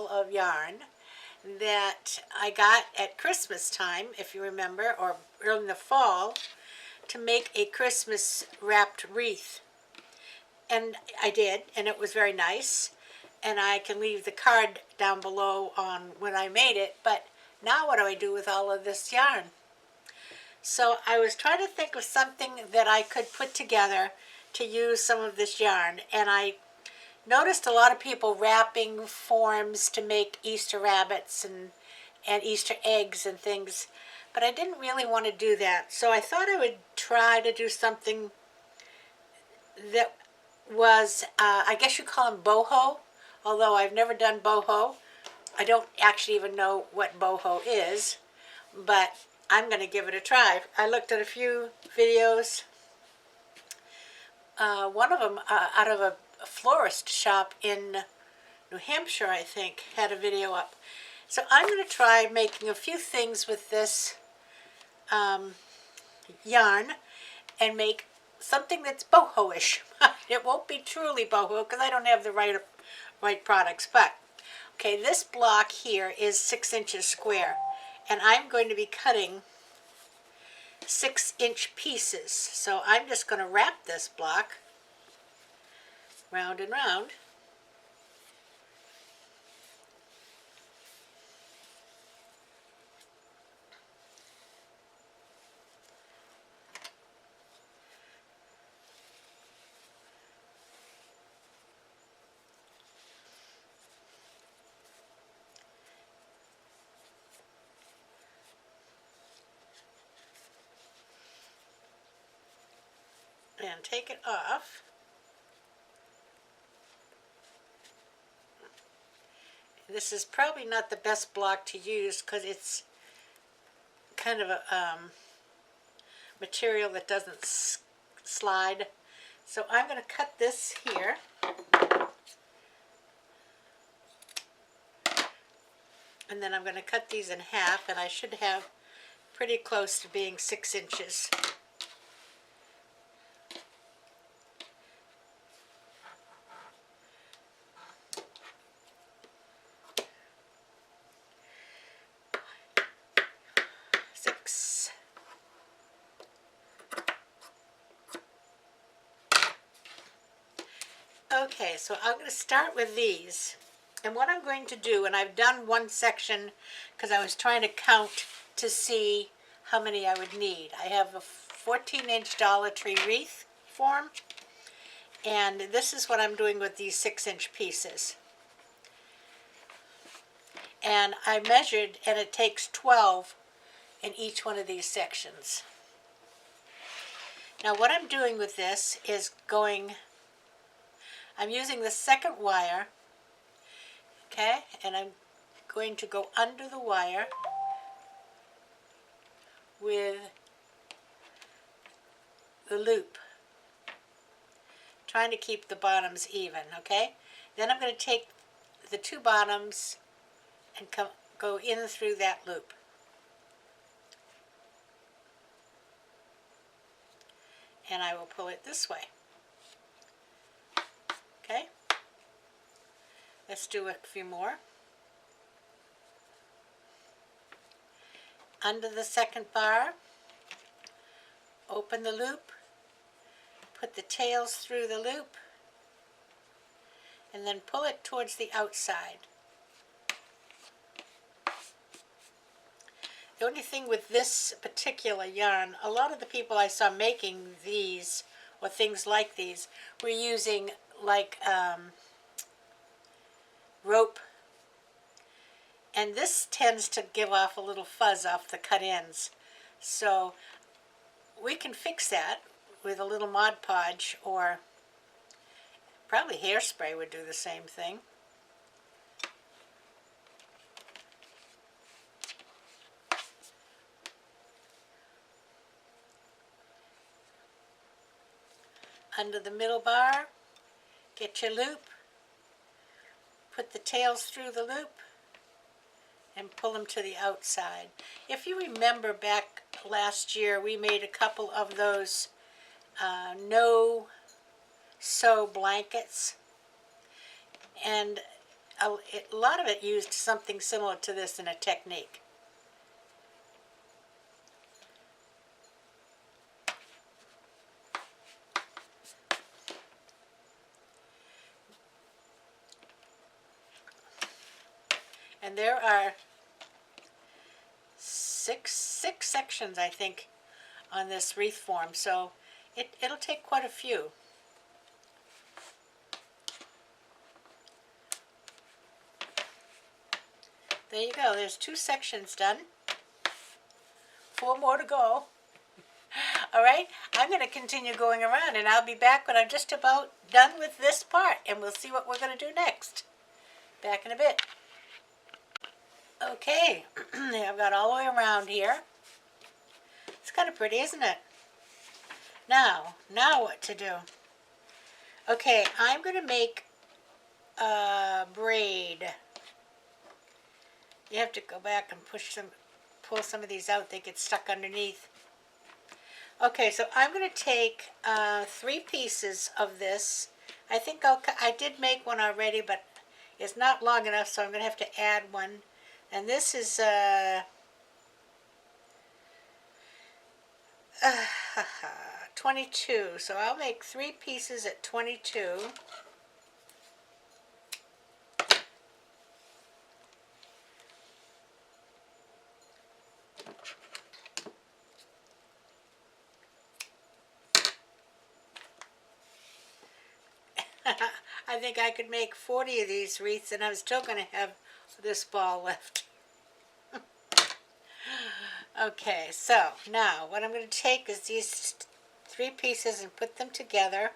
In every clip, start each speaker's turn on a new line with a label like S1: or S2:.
S1: ball of yarn that I got at Christmas time, if you remember, or early in the fall, to make a Christmas wrapped wreath. And I did, and it was very nice. And I can leave the card down below on when I made it, but now what do I do with all of this yarn? So I was trying to think of something that I could put together to use some of this yarn, and I noticed a lot of people wrapping forms to make Easter rabbits and Easter eggs and things, but I didn't really want to do that. So I thought I would try to do something that was, I guess you call them boho, although I've never done boho. I don't actually even know what boho is, but I'm going to give it a try. I looked at a few videos. One of them out of a florist shop in New Hampshire, I think, had a video up. So I'm going to try making a few things with this yarn and make something that's boho-ish. It won't be truly boho because I don't have the right products, but okay, this block here is 6 inches square, and I'm going to be cutting 6-inch pieces. So I'm just going to wrap this block round and round. And take it off. This is probably not the best block to use because it's kind of a material that doesn't slide. So I'm going to cut this here. And then I'm going to cut these in half, and I should have pretty close to being 6 inches. Okay, so I'm going to start with these. And what I'm going to do, and I've done one section because I was trying to count to see how many I would need. I have a 14-inch Dollar Tree wreath form, and this is what I'm doing with these 6-inch pieces. And I measured, and it takes 12 in each one of these sections. Now what I'm doing with this is I'm using the second wire, okay, and I'm going to go under the wire with the loop, trying to keep the bottoms even, okay? Then I'm going to take the two bottoms and go in through that loop. And I will pull it this way. Okay? Let's do a few more. Under the second bar, open the loop, put the tails through the loop, and then pull it towards the outside. The only thing with this particular yarn, a lot of the people I saw making these or things like these were using like rope, and this tends to give off a little fuzz off the cut ends. So we can fix that with a little Mod Podge, or probably hairspray would do the same thing. Under the middle bar, get your loop, put the tails through the loop, and pull them to the outside. If you remember back last year, we made a couple of those no-sew blankets, and a lot of it used something similar to this in a technique. And there are six sections, I think, on this wreath form, so it'll take quite a few. There you go. There's 2 sections done. 4 more to go. All right, I'm going to continue going around, and I'll be back when I'm just about done with this part, and we'll see what we're going to do next. Back in a bit. Okay, I've got all the way around here. It's kind of pretty, isn't it? Now what to do? Okay, I'm going to make a braid. You have to go back and pull some of these out. They get stuck underneath. Okay, so I'm going to take 3 pieces of this. I think I did make one already, but it's not long enough, so I'm going to have to add one. And this is 22, so I'll make 3 pieces at 22. I think I could make 40 of these wreaths, and I'm still going to have this ball left. Okay, so now what I'm going to take is these 3 pieces and put them together.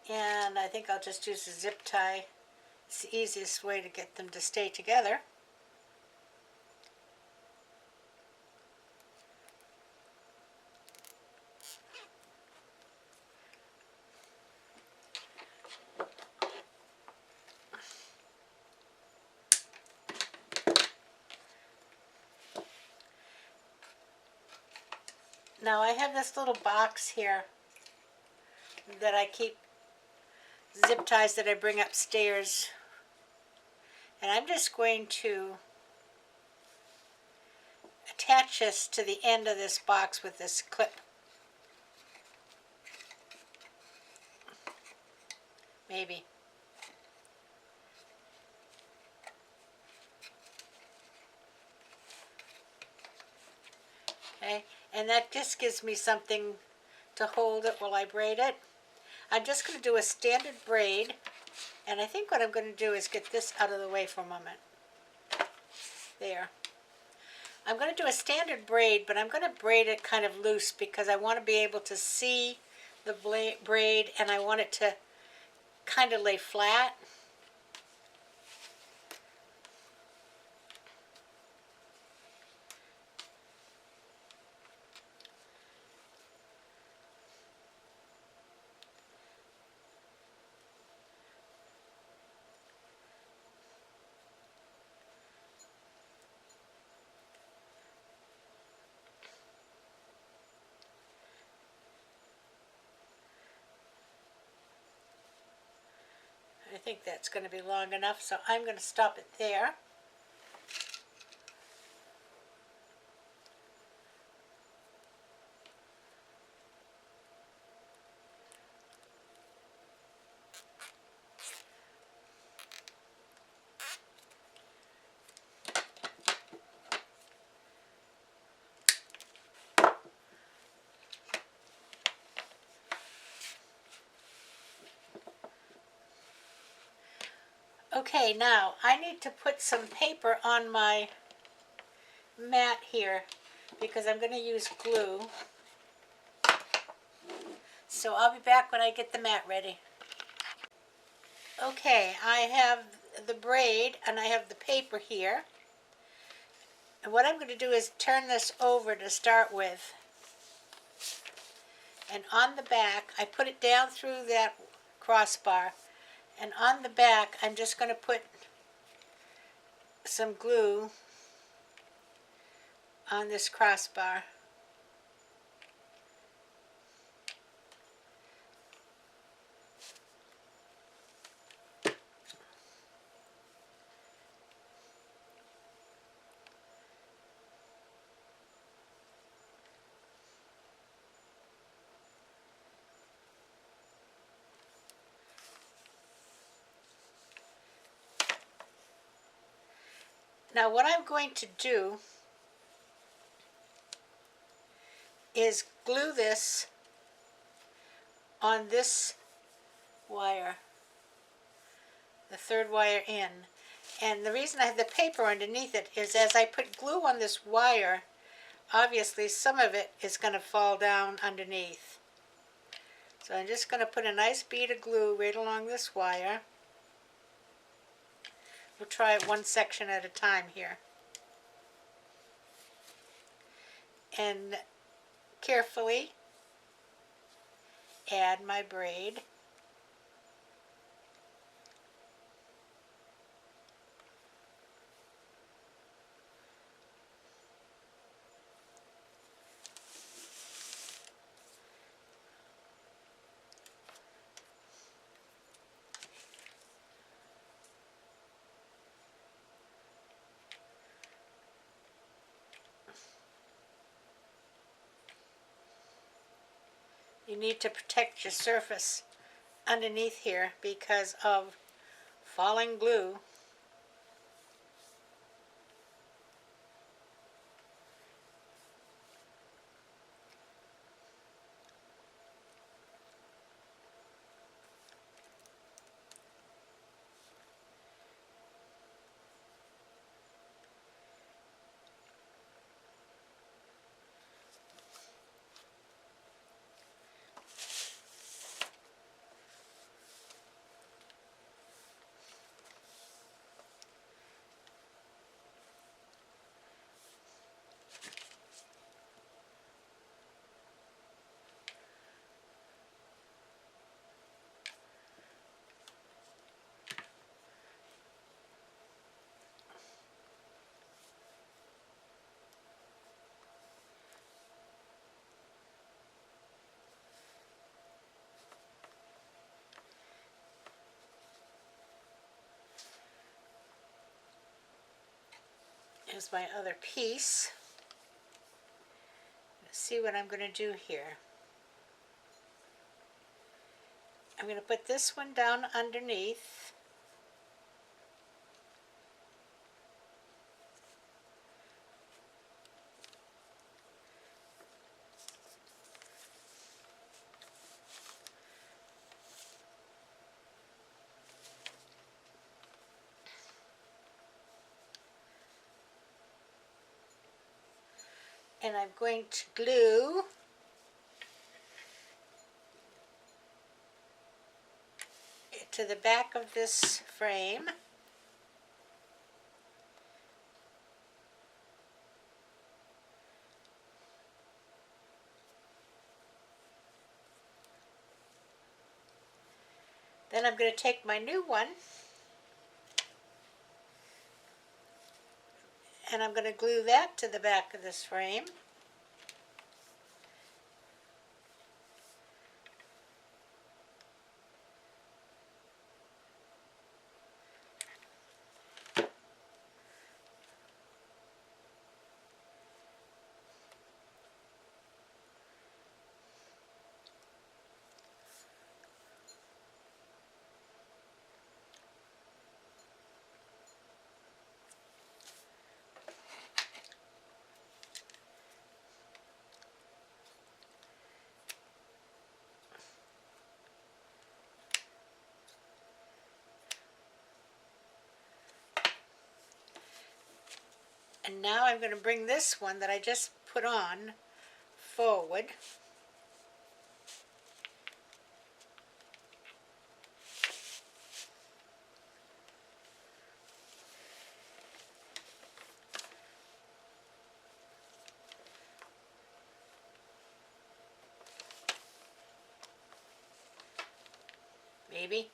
S1: And I think I'll just use a zip tie. It's the easiest way to get them to stay together. Now I have this little box here that I keep zip ties that I bring upstairs, and I'm just going to attach this to the end of this box with this clip. Maybe. Okay, and that just gives me something to hold it while I braid it. I'm just going to do a standard braid, and I think what I'm going to do is get this out of the way for a moment. There. I'm going to do a standard braid, but I'm going to braid it kind of loose because I want to be able to see the braid, and I want it to kind of lay flat. I think that's going to be long enough, so I'm going to stop it there. Okay, now I need to put some paper on my mat here because I'm going to use glue. So I'll be back when I get the mat ready. Okay, I have the braid and I have the paper here. And what I'm going to do is turn this over to start with. And on the back, I put it down through that crossbar. And on the back, I'm just going to put some glue on this crossbar. Now what I'm going to do is glue this on this wire, the third wire in. And the reason I have the paper underneath it is as I put glue on this wire, obviously some of it is going to fall down underneath. So I'm just going to put a nice bead of glue right along this wire. We'll try it one section at a time here. And carefully add my braid. You need to protect your surface underneath here because of falling glue. Here's my other piece. Let's see what I'm going to do here. I'm going to put this one down underneath. And I'm going to glue it to the back of this frame. Then I'm going to take my new one and I'm going to glue that to the back of this frame. And now I'm going to bring this one that I just put on forward. Maybe.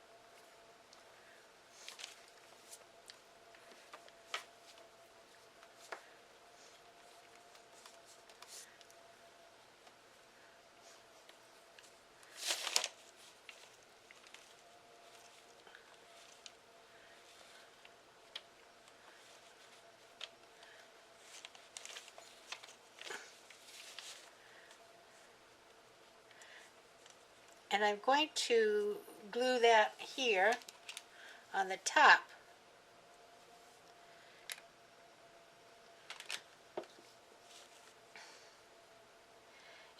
S1: And I'm going to glue that here on the top.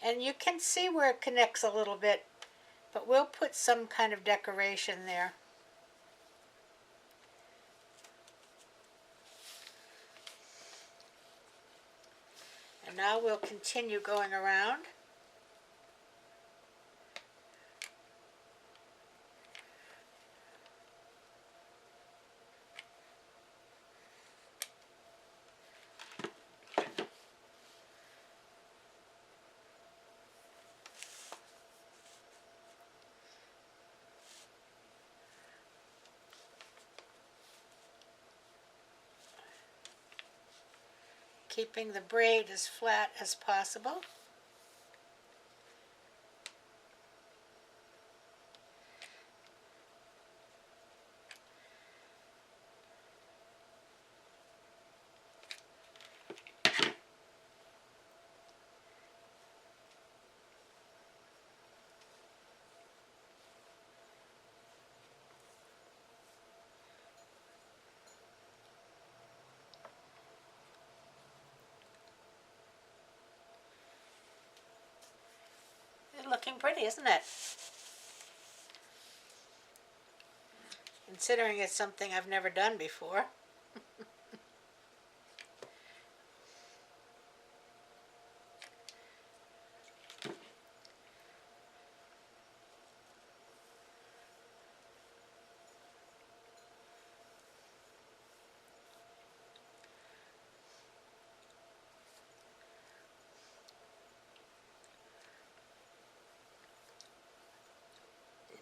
S1: And you can see where it connects a little bit, but we'll put some kind of decoration there. And now we'll continue going around. Keeping the braid as flat as possible. It's looking pretty, isn't it? Considering it's something I've never done before.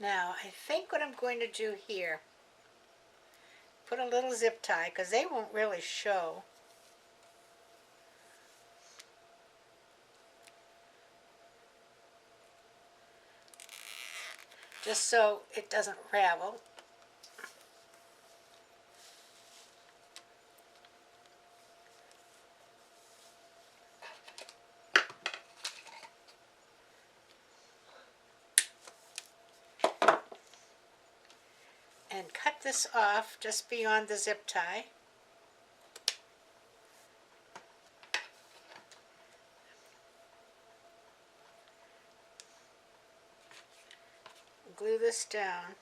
S1: Now, I think what I'm going to do here, put a little zip tie, because they won't really show. Just so it doesn't ravel. And cut this off just beyond the zip tie. Glue this down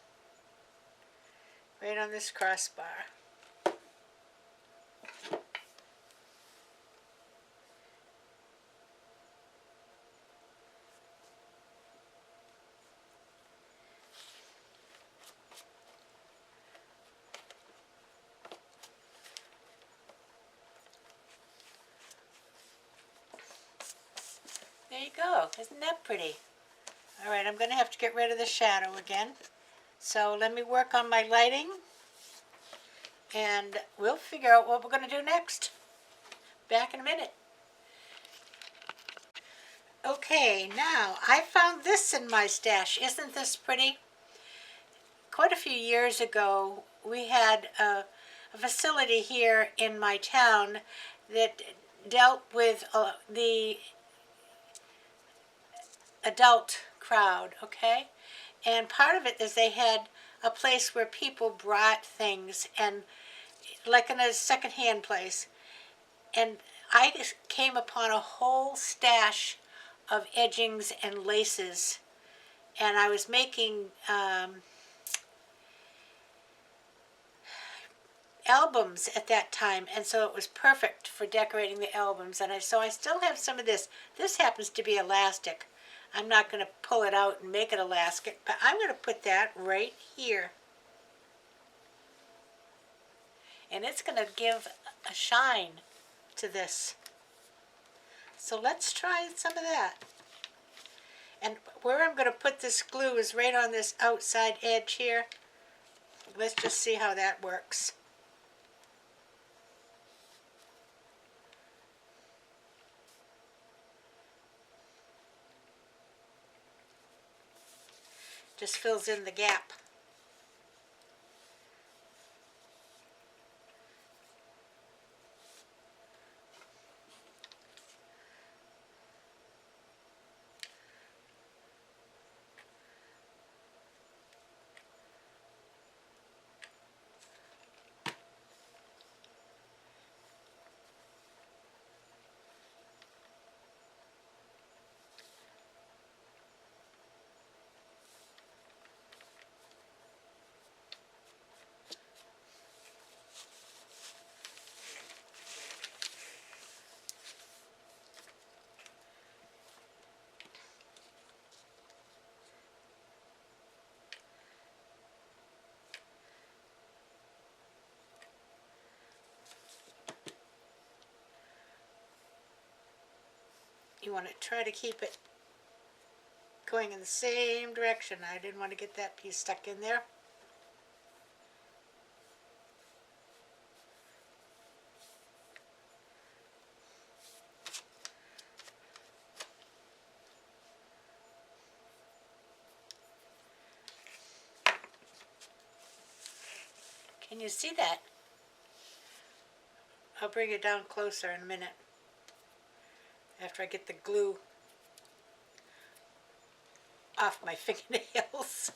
S1: right on this crossbar. There you go. Isn't that pretty? All right, I'm going to have to get rid of the shadow again. So let me work on my lighting, and we'll figure out what we're going to do next. Back in a minute. Okay, now I found this in my stash. Isn't this pretty? Quite a few years ago, we had a facility here in my town that dealt with the adult crowd, okay? And part of it is they had a place where people brought things, and like in a secondhand place. And I just came upon a whole stash of edgings and laces, and I was making albums at that time, and so it was perfect for decorating the albums. And so I still have some of this. This happens to be elastic. I'm not going to pull it out and make it elastic, but I'm going to put that right here. And it's going to give a shine to this. So let's try some of that. And where I'm going to put this glue is right on this outside edge here. Let's just see how that works. Just fills in the gap. you want to try to keep it going in the same direction. I didn't want to get that piece stuck in there. Can you see that? I'll bring it down closer in a minute after I get the glue off my fingernails.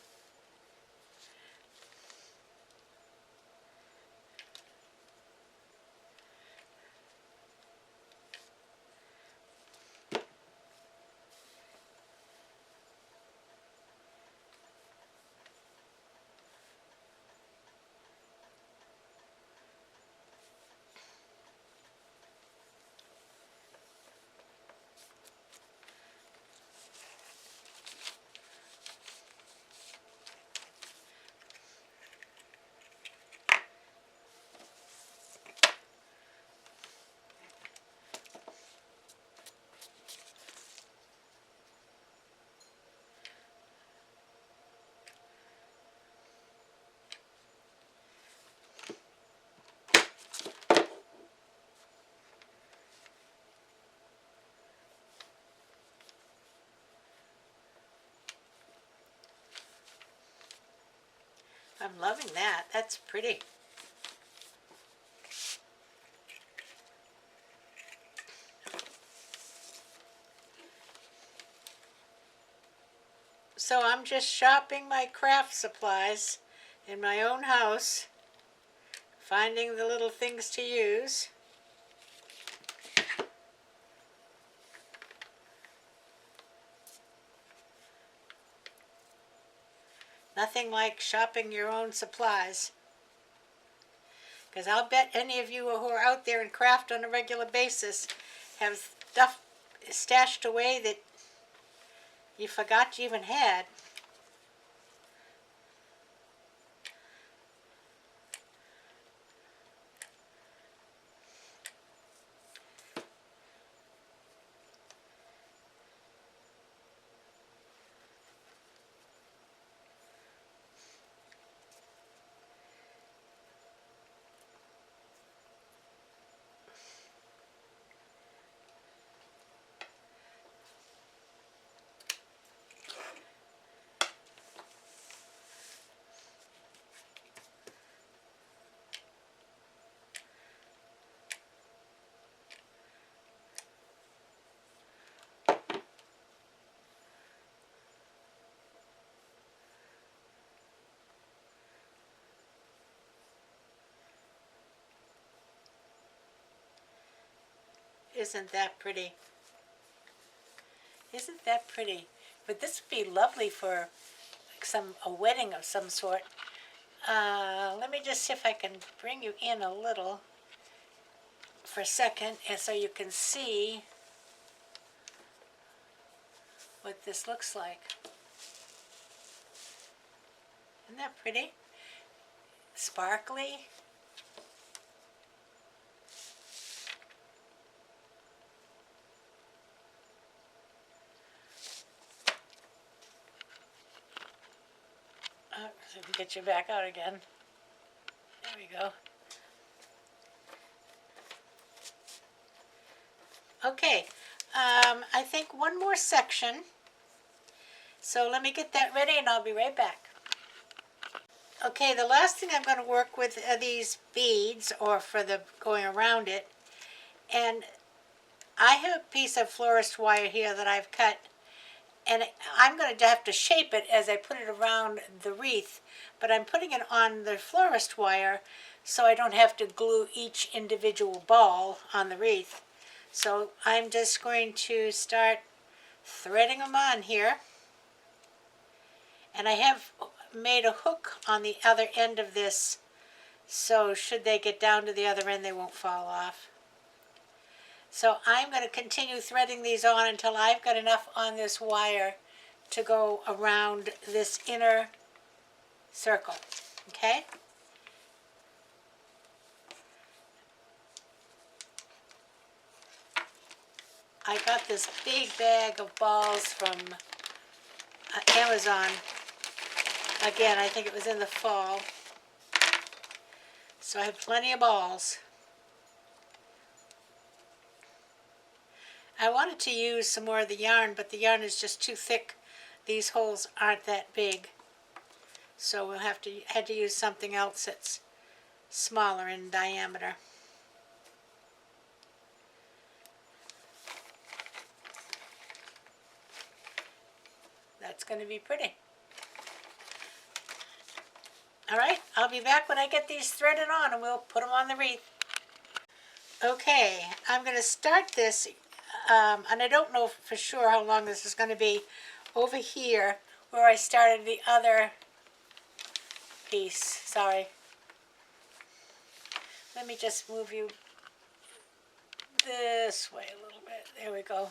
S1: I'm loving that. That's pretty. So I'm just shopping my craft supplies in my own house, finding the little things to use. Nothing like shopping your own supplies. Because I'll bet any of you who are out there and craft on a regular basis have stuff stashed away that you forgot you even had. Isn't that pretty? Isn't that pretty? But this would be lovely for a wedding of some sort. Let me just see if I can bring you in a little for a second, and so you can see what this looks like. Isn't that pretty? Sparkly. So we can get you back out again. There we go. Okay, I think one more section. So let me get that ready and I'll be right back. Okay, the last thing I'm going to work with are these beads, or for the going around it. And I have a piece of florist wire here that I've cut, and I'm going to have to shape it as I put it around the wreath, but I'm putting it on the florist wire so I don't have to glue each individual ball on the wreath. So I'm just going to start threading them on here, and I have made a hook on the other end of this, so should they get down to the other end they won't fall off. So I'm going to continue threading these on until I've got enough on this wire to go around this inner circle, okay? I got this big bag of balls from Amazon. Again, I think it was in the fall. So I have plenty of balls. I wanted to use some more of the yarn, but the yarn is just too thick. These holes aren't that big. So we'll had to use something else that's smaller in diameter. That's going to be pretty. All right, I'll be back when I get these threaded on and we'll put them on the wreath. Okay, I'm going to start this, and I don't know for sure how long this is going to be, over here where I started the other piece. Sorry. Let me just move you this way a little bit. There we go.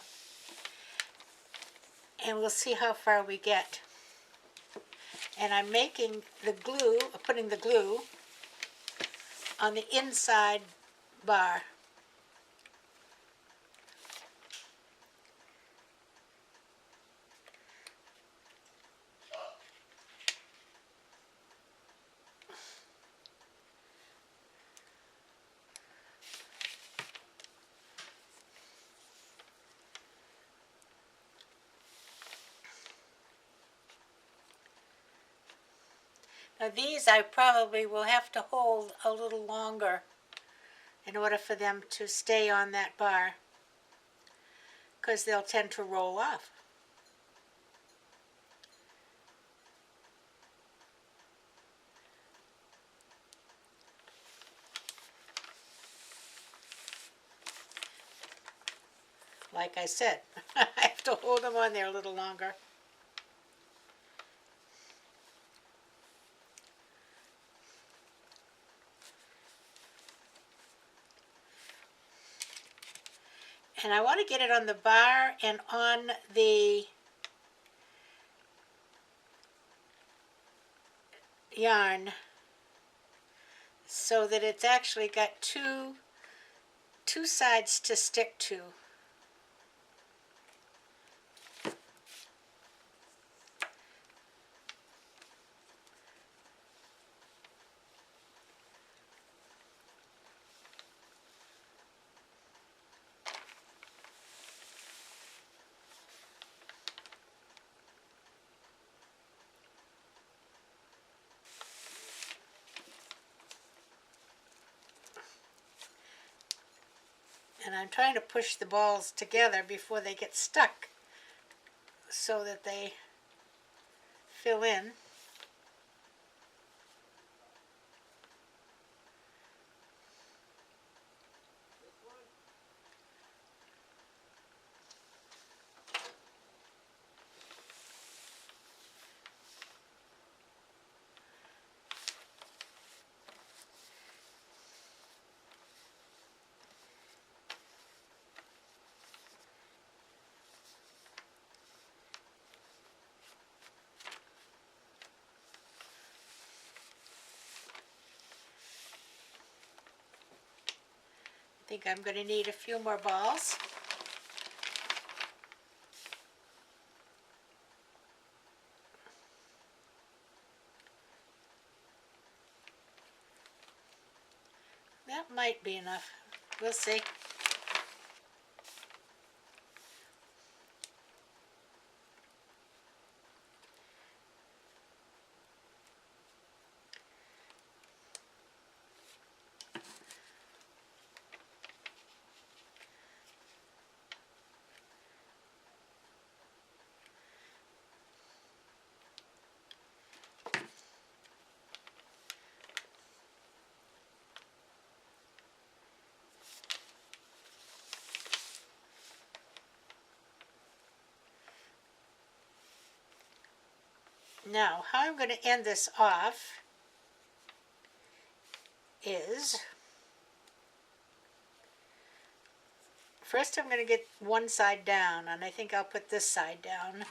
S1: And we'll see how far we get. And I'm making the glue, putting the glue on the inside bar. Now these I probably will have to hold a little longer in order for them to stay on that bar, because they'll tend to roll off. Like I said, I have to hold them on there a little longer. And I want to get it on the bar and on the yarn so that it's actually got two sides to stick to. And I'm trying to push the balls together before they get stuck so that they fill in. I think I'm going to need a few more balls. That might be enough. We'll see. Now, how I'm going to end this off is, first I'm going to get one side down, and I think I'll put this side down.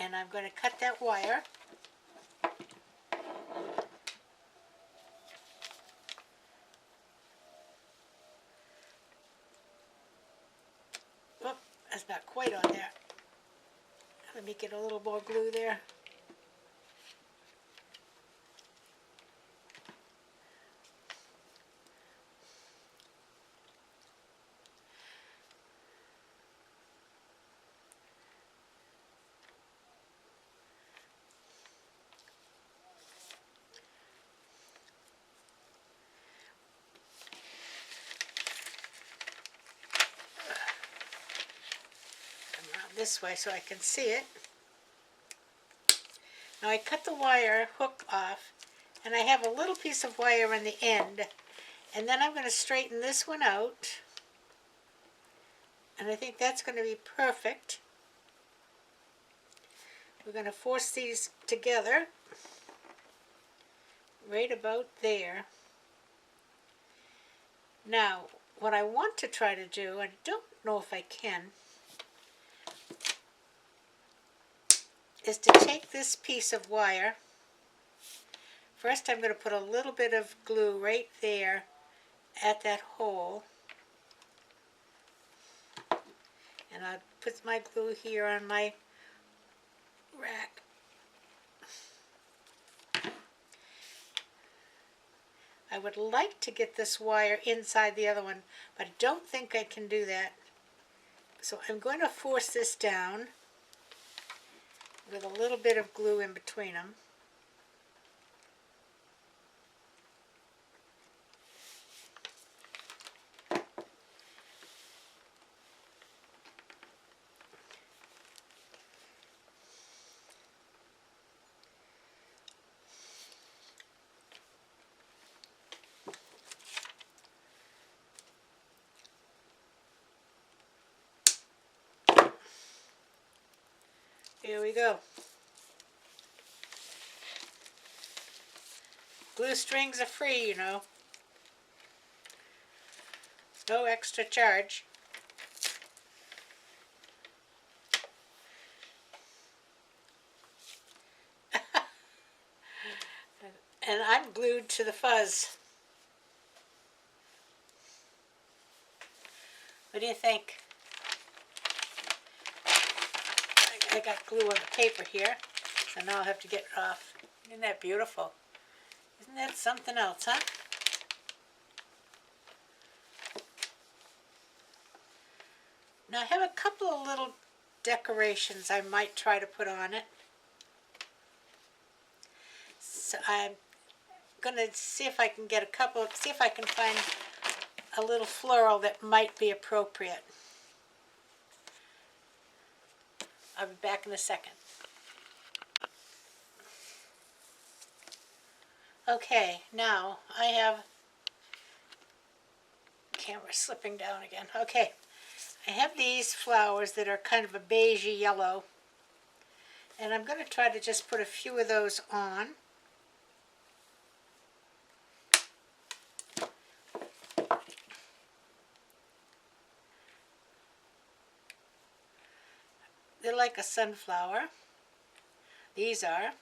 S1: And I'm going to cut that wire. Whoop, that's not quite on there. Let me get a little more glue there. This way so I can see it. Now I cut the wire hook off, and I have a little piece of wire on the end, and then I'm going to straighten this one out, and I think that's going to be perfect. We're going to force these together right about there. Now what I want to try to do, I don't know if I can, is to take this piece of wire. First I'm going to put a little bit of glue right there at that hole. And I'll put my glue here on my rack. I would like to get this wire inside the other one, but I don't think I can do that. So I'm going to force this down with a little bit of glue in between them. Here we go. Glue strings are free, you know. No extra charge. And I'm glued to the fuzz. What do you think? I got glue on the paper here, so now I'll have to get it off. Isn't that beautiful? Isn't that something else, huh? Now I have a couple of little decorations I might try to put on it. So I'm going to see if I can get a couple, see if I can find a little floral that might be appropriate. I'll be back in a second. Okay, now I have, camera slipping down again. Okay, I have these flowers that are kind of a beigey yellow, and I'm going to try to just put a few of those on. They're like a sunflower. These are.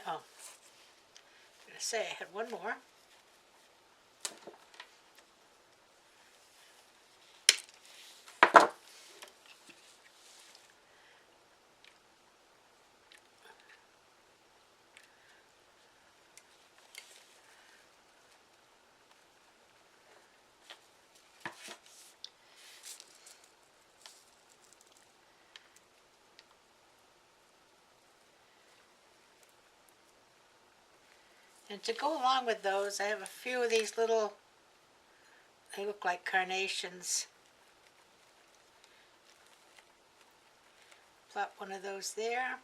S1: Oh, I'm going to say I had one more. And to go along with those, I have a few of these little, they look like carnations. Plop one of those there.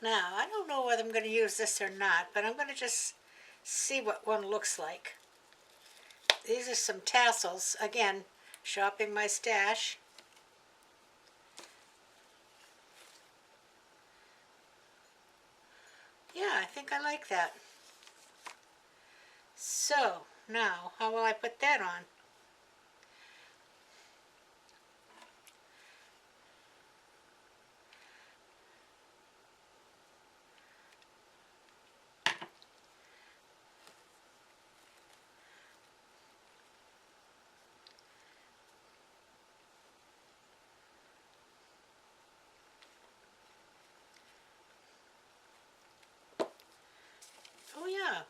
S1: Now, I don't know whether I'm going to use this or not, but I'm going to just see what one looks like. These are some tassels. Again, shopping my stash. Yeah, I think I like that. So, now, how will I put that on? Oh yeah,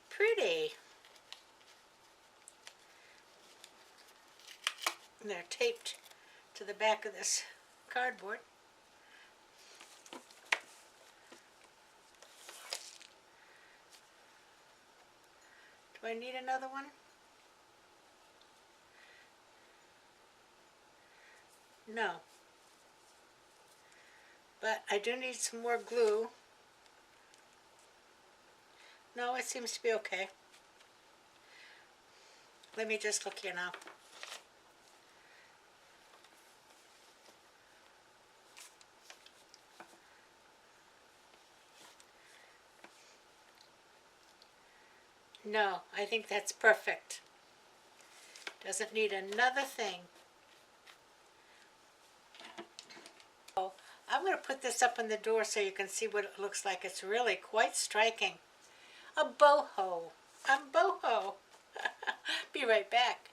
S1: pretty. And they're taped to the back of this cardboard. Do I need another one? No. But I do need some more glue. No, it seems to be okay. Let me just look here now. No, I think that's perfect. Doesn't need another thing. Oh, I'm going to put this up on the door so you can see what it looks like. It's really quite striking. A boho. I'm boho. Be right back.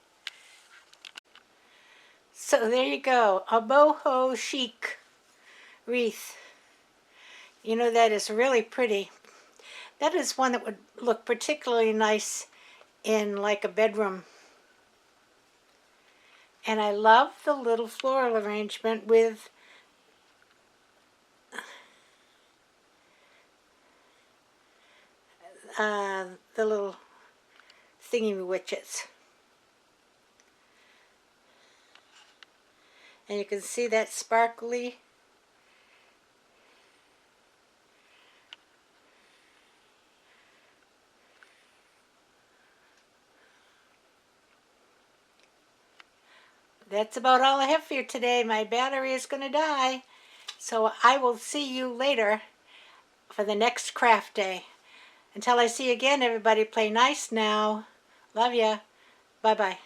S1: So there you go, a boho chic wreath. You know, that is really pretty. That is one that would look particularly nice in like a bedroom. And I love the little floral arrangement with the little thingy-witches. And you can see that sparkly. That's about all I have for you today. My battery is going to die. So I will see you later for the next craft day. Until I see you again, everybody, play nice now. Love ya. Bye-bye.